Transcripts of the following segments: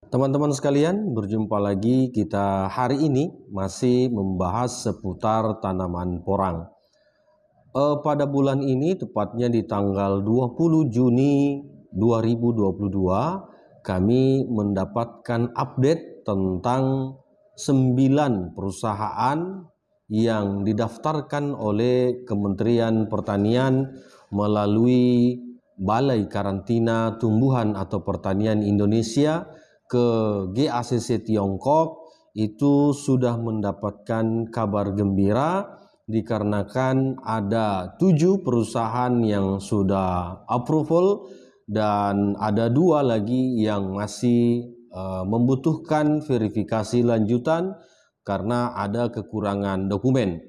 Teman-teman sekalian, berjumpa lagi kita hari ini masih membahas seputar tanaman porang. Pada bulan ini, tepatnya di tanggal 20 Juni 2022, kami mendapatkan update tentang 9 perusahaan yang didaftarkan oleh Kementerian Pertanian melalui Balai Karantina Tumbuhan atau Pertanian Indonesia ke GACC Tiongkok. Itu sudah mendapatkan kabar gembira dikarenakan ada 7 perusahaan yang sudah approval dan ada 2 lagi yang masih membutuhkan verifikasi lanjutan karena ada kekurangan dokumen.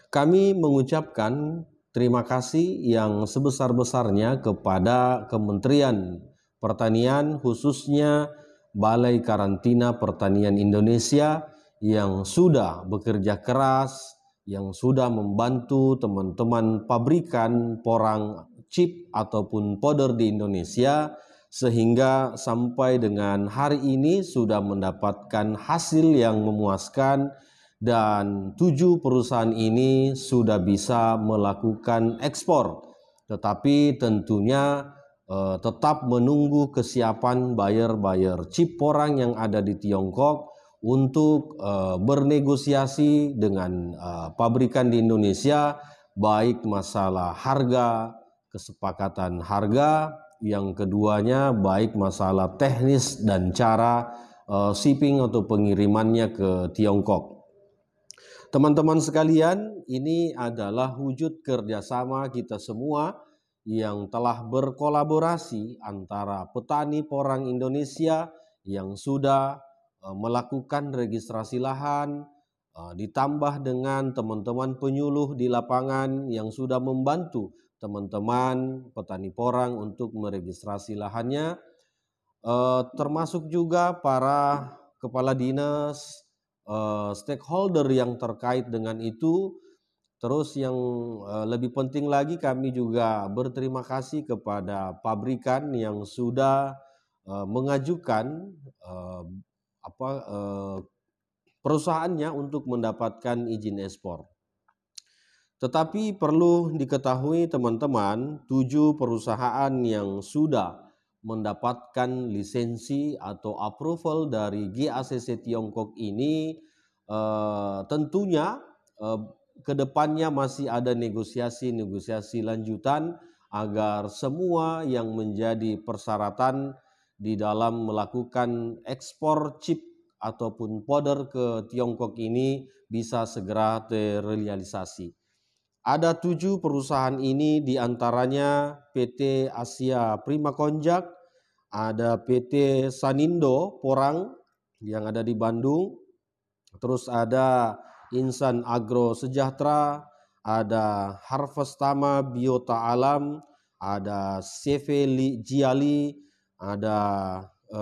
Kami mengucapkan terima kasih yang sebesar-besarnya kepada Kementerian Pertanian, khususnya Balai Karantina Pertanian Indonesia yang sudah bekerja keras, yang sudah membantu teman-teman pabrikan porang chip ataupun powder di Indonesia, sehingga sampai dengan hari ini sudah mendapatkan hasil yang memuaskan dan 7 perusahaan ini sudah bisa melakukan ekspor. Tetapi tentunya tetap menunggu kesiapan buyer-buyer chip porang yang ada di Tiongkok untuk bernegosiasi dengan pabrikan di Indonesia, baik masalah harga, kesepakatan harga, yang keduanya baik masalah teknis dan cara shipping atau pengirimannya ke Tiongkok. Teman-teman sekalian, ini adalah wujud kerjasama kita semua yang telah berkolaborasi antara petani porang Indonesia yang sudah melakukan registrasi lahan, ditambah dengan teman-teman penyuluh di lapangan yang sudah membantu teman-teman petani porang untuk meregistrasi lahannya, termasuk juga para kepala dinas, stakeholder yang terkait dengan itu. Terus yang lebih penting lagi, kami juga berterima kasih kepada pabrikan yang sudah mengajukan perusahaannya untuk mendapatkan izin ekspor. Tetapi perlu diketahui teman-teman, 7 perusahaan yang sudah mendapatkan lisensi atau approval dari GACC Tiongkok ini tentunya ke depannya masih ada negosiasi lanjutan agar semua yang menjadi persyaratan di dalam melakukan ekspor chip ataupun powder ke Tiongkok ini bisa segera terrealisasi. Ada 7 perusahaan ini, diantaranya PT Asia Prima Konjak, ada PT Sanindo Porang yang ada di Bandung, terus ada Insan Agro Sejahtera, ada Harvestama Biota Alam, ada CV Jiali, ada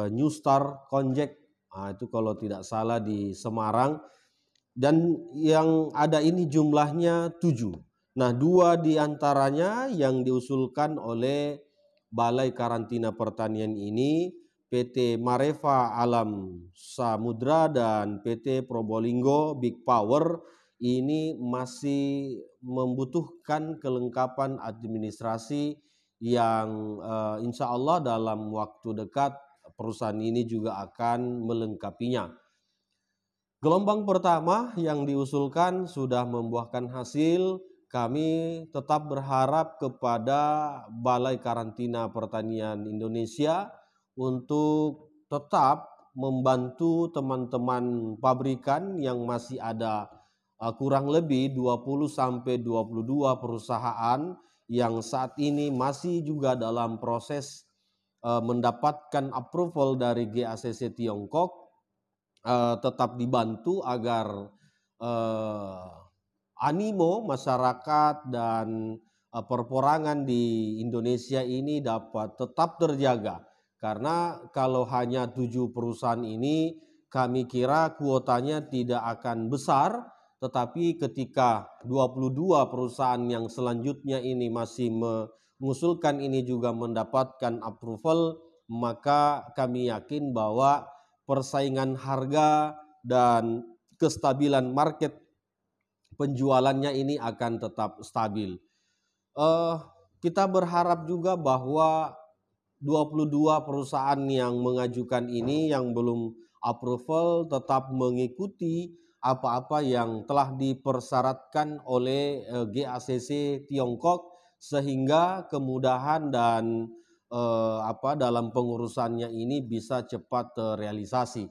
New Star Konjek, itu kalau tidak salah di Semarang, dan yang ada ini jumlahnya 7. Nah, 2 diantaranya yang diusulkan oleh Balai Karantina Pertanian ini, PT Mareva Alam Samudra dan PT Probolinggo Big Power, ini masih membutuhkan kelengkapan administrasi yang insya Allah dalam waktu dekat perusahaan ini juga akan melengkapinya. Gelombang pertama yang diusulkan sudah membuahkan hasil. Kami tetap berharap kepada Balai Karantina Pertanian Indonesia untuk tetap membantu teman-teman pabrikan yang masih ada kurang lebih 20 sampai 22 perusahaan yang saat ini masih juga dalam proses mendapatkan approval dari GACC Tiongkok. Tetap dibantu agar animo masyarakat dan perporangan di Indonesia ini dapat tetap terjaga. Karena kalau hanya 7 perusahaan ini, kami kira kuotanya tidak akan besar, tetapi ketika 22 perusahaan yang selanjutnya ini masih mengusulkan ini juga mendapatkan approval, maka kami yakin bahwa persaingan harga dan kestabilan market penjualannya ini akan tetap stabil. Eh, Kita berharap juga bahwa 22 perusahaan yang mengajukan ini yang belum approval tetap mengikuti apa-apa yang telah dipersyaratkan oleh GACC Tiongkok sehingga kemudahan dan dalam pengurusannya ini bisa cepat terrealisasi.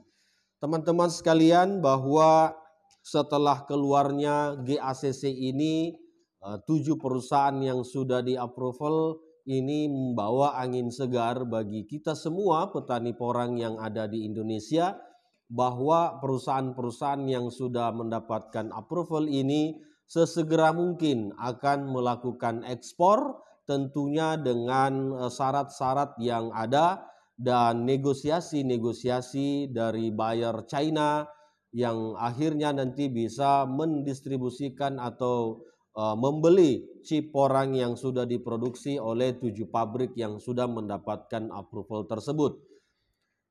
Teman-teman sekalian, bahwa setelah keluarnya GACC ini 7 perusahaan yang sudah di-approval ini membawa angin segar bagi kita semua petani porang yang ada di Indonesia, bahwa perusahaan-perusahaan yang sudah mendapatkan approval ini sesegera mungkin akan melakukan ekspor, tentunya dengan syarat-syarat yang ada dan negosiasi-negosiasi dari buyer China yang akhirnya nanti bisa mendistribusikan atau membeli chip porang yang sudah diproduksi oleh 7 pabrik yang sudah mendapatkan approval tersebut.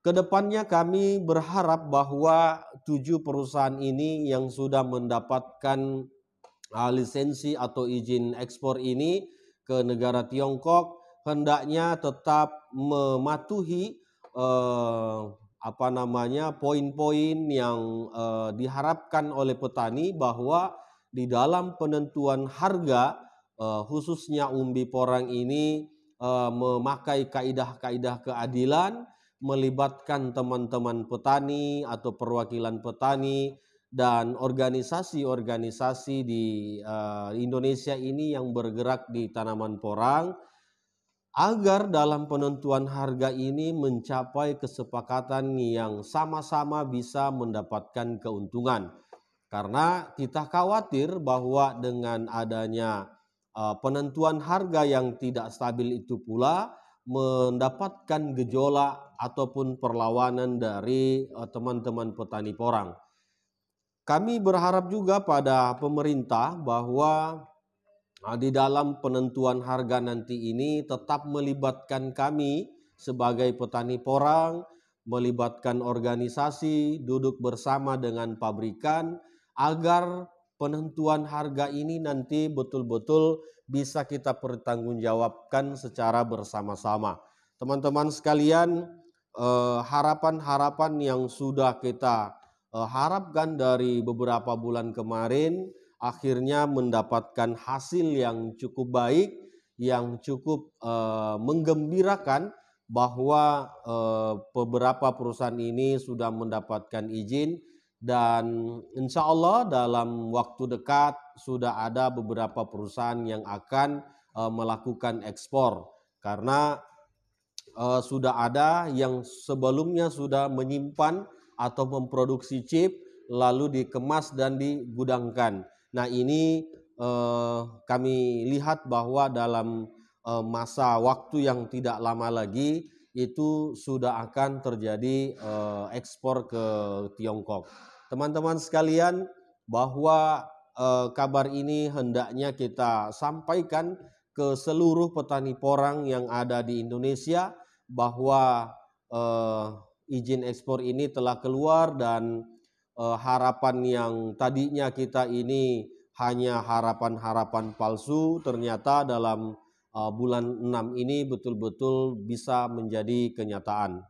Kedepannya kami berharap bahwa 7 perusahaan ini yang sudah mendapatkan lisensi atau izin ekspor ini ke negara Tiongkok hendaknya tetap mematuhi poin-poin yang diharapkan oleh petani, bahwa di dalam penentuan harga khususnya umbi porang ini memakai kaidah-kaidah keadilan, melibatkan teman-teman petani atau perwakilan petani dan organisasi-organisasi di Indonesia ini yang bergerak di tanaman porang, agar dalam penentuan harga ini mencapai kesepakatan yang sama-sama bisa mendapatkan keuntungan. Karena kita khawatir bahwa dengan adanya penentuan harga yang tidak stabil itu pula mendapatkan gejolak ataupun perlawanan dari teman-teman petani porang. Kami berharap juga pada pemerintah bahwa di dalam penentuan harga nanti ini tetap melibatkan kami sebagai petani porang, melibatkan organisasi, duduk bersama dengan pabrikan, agar penentuan harga ini nanti betul-betul bisa kita pertanggungjawabkan secara bersama-sama. Teman-teman sekalian, harapan-harapan yang sudah kita harapkan dari beberapa bulan kemarin akhirnya mendapatkan hasil yang cukup baik, yang cukup menggembirakan, bahwa beberapa perusahaan ini sudah mendapatkan izin dan insya Allah dalam waktu dekat sudah ada beberapa perusahaan yang akan melakukan ekspor, karena sudah ada yang sebelumnya sudah menyimpan atau memproduksi chip lalu dikemas dan digudangkan. Nah, ini kami lihat bahwa dalam masa waktu yang tidak lama lagi itu sudah akan terjadi ekspor ke Tiongkok. Teman-teman sekalian, bahwa kabar ini hendaknya kita sampaikan ke seluruh petani porang yang ada di Indonesia, bahwa izin ekspor ini telah keluar dan harapan yang tadinya kita ini hanya harapan-harapan palsu, ternyata dalam bulan 6 ini betul-betul bisa menjadi kenyataan.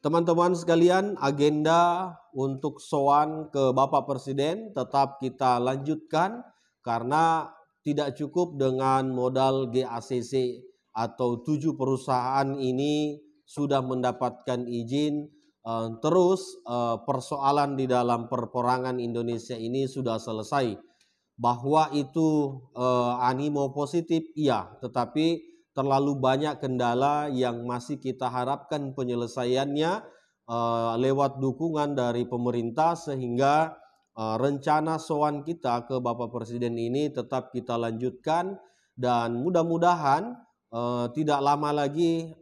Teman-teman sekalian, agenda untuk sowan ke Bapak Presiden tetap kita lanjutkan, karena tidak cukup dengan modal GACC atau 7 perusahaan ini sudah mendapatkan izin. Terus persoalan di dalam perporangan Indonesia ini sudah selesai. Bahwa itu animo positif, iya, tetapi terlalu banyak kendala yang masih kita harapkan penyelesaiannya lewat dukungan dari pemerintah, sehingga rencana sowan kita ke Bapak Presiden ini tetap kita lanjutkan, dan mudah-mudahan tidak lama lagi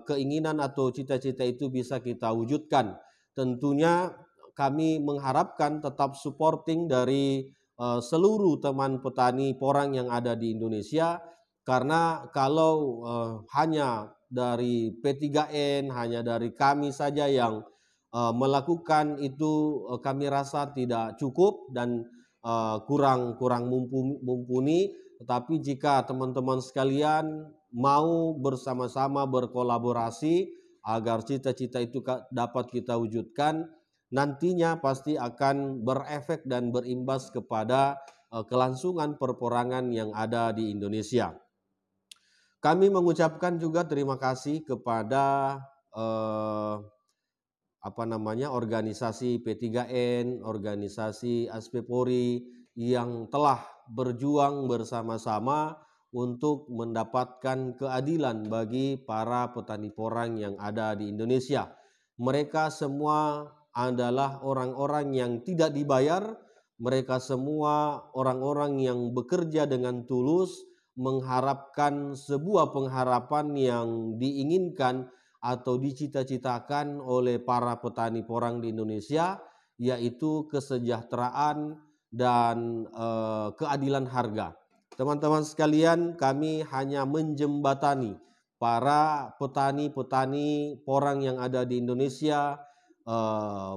keinginan atau cita-cita itu bisa kita wujudkan. Tentunya kami mengharapkan tetap supporting dari seluruh teman petani porang yang ada di Indonesia, karena kalau hanya dari P3N, hanya dari kami saja yang melakukan itu, kami rasa tidak cukup dan kurang mumpuni. Tetapi jika teman-teman sekalian mau bersama-sama berkolaborasi agar cita-cita itu dapat kita wujudkan, nantinya pasti akan berefek dan berimbas kepada kelangsungan perporangan yang ada di Indonesia. Kami mengucapkan juga terima kasih kepada organisasi P3N, organisasi Aspepori yang telah berjuang bersama-sama untuk mendapatkan keadilan bagi para petani porang yang ada di Indonesia. Mereka semua adalah orang-orang yang tidak dibayar, mereka semua orang-orang yang bekerja dengan tulus, mengharapkan sebuah pengharapan yang diinginkan atau dicita-citakan oleh para petani porang di Indonesia, yaitu kesejahteraan dan keadilan harga. Teman-teman sekalian, kami hanya menjembatani para petani-petani porang yang ada di Indonesia,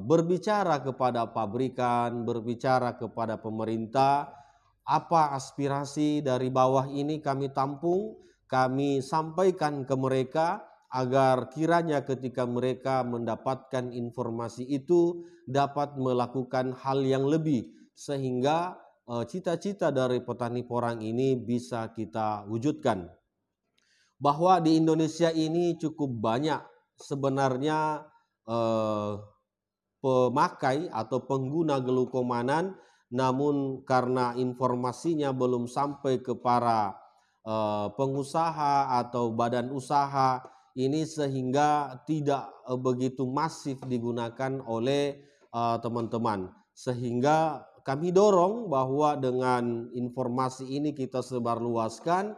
berbicara kepada pabrikan, berbicara kepada pemerintah, apa aspirasi dari bawah ini kami tampung, kami sampaikan ke mereka, agar kiranya ketika mereka mendapatkan informasi itu dapat melakukan hal yang lebih, sehingga cita-cita dari petani porang ini bisa kita wujudkan. Bahwa di Indonesia ini cukup banyak sebenarnya pemakai atau pengguna glukomanan, namun karena informasinya belum sampai ke para pengusaha atau badan usaha ini, sehingga tidak begitu masif digunakan oleh teman-teman. Sehingga kami dorong bahwa dengan informasi ini kita sebarluaskan,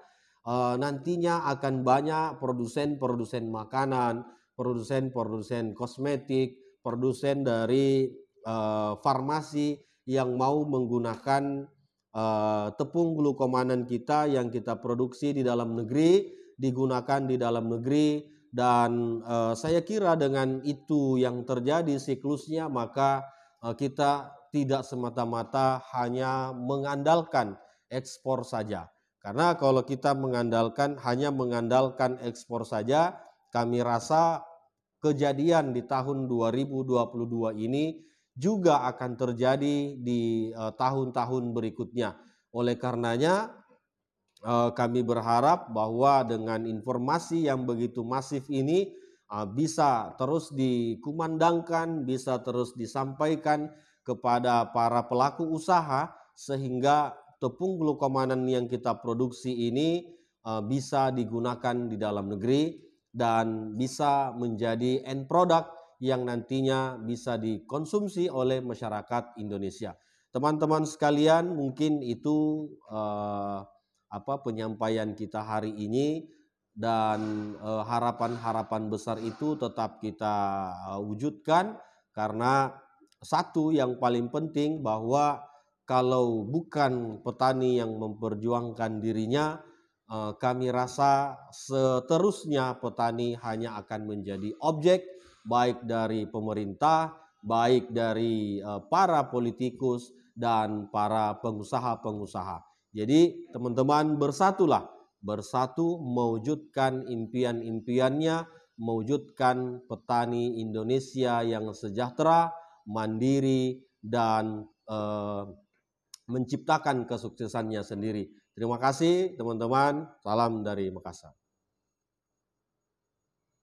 nantinya akan banyak produsen-produsen makanan, produsen-produsen kosmetik, produsen dari farmasi yang mau menggunakan tepung glukomanan kita yang kita produksi di dalam negeri, digunakan di dalam negeri. Dan saya kira dengan itu yang terjadi siklusnya, maka kita tidak semata-mata hanya mengandalkan ekspor saja. Karena kalau kita hanya mengandalkan ekspor saja, kami rasa kejadian di tahun 2022 ini juga akan terjadi di tahun-tahun berikutnya. Oleh karenanya kami berharap bahwa dengan informasi yang begitu masif ini bisa terus dikumandangkan, bisa terus disampaikan kepada para pelaku usaha, sehingga tepung glukomanan yang kita produksi ini bisa digunakan di dalam negeri dan bisa menjadi end product yang nantinya bisa dikonsumsi oleh masyarakat Indonesia. Teman-teman sekalian, mungkin itu penyampaian kita hari ini, dan harapan-harapan besar itu tetap kita wujudkan, karena satu yang paling penting bahwa kalau bukan petani yang memperjuangkan dirinya, kami rasa seterusnya petani hanya akan menjadi objek baik dari pemerintah, baik dari para politikus dan para pengusaha-pengusaha. Jadi teman-teman bersatulah, bersatu mewujudkan impian-impiannya, mewujudkan petani Indonesia yang sejahtera, mandiri, dan menciptakan kesuksesannya sendiri. Terima kasih teman-teman, salam dari Makassar.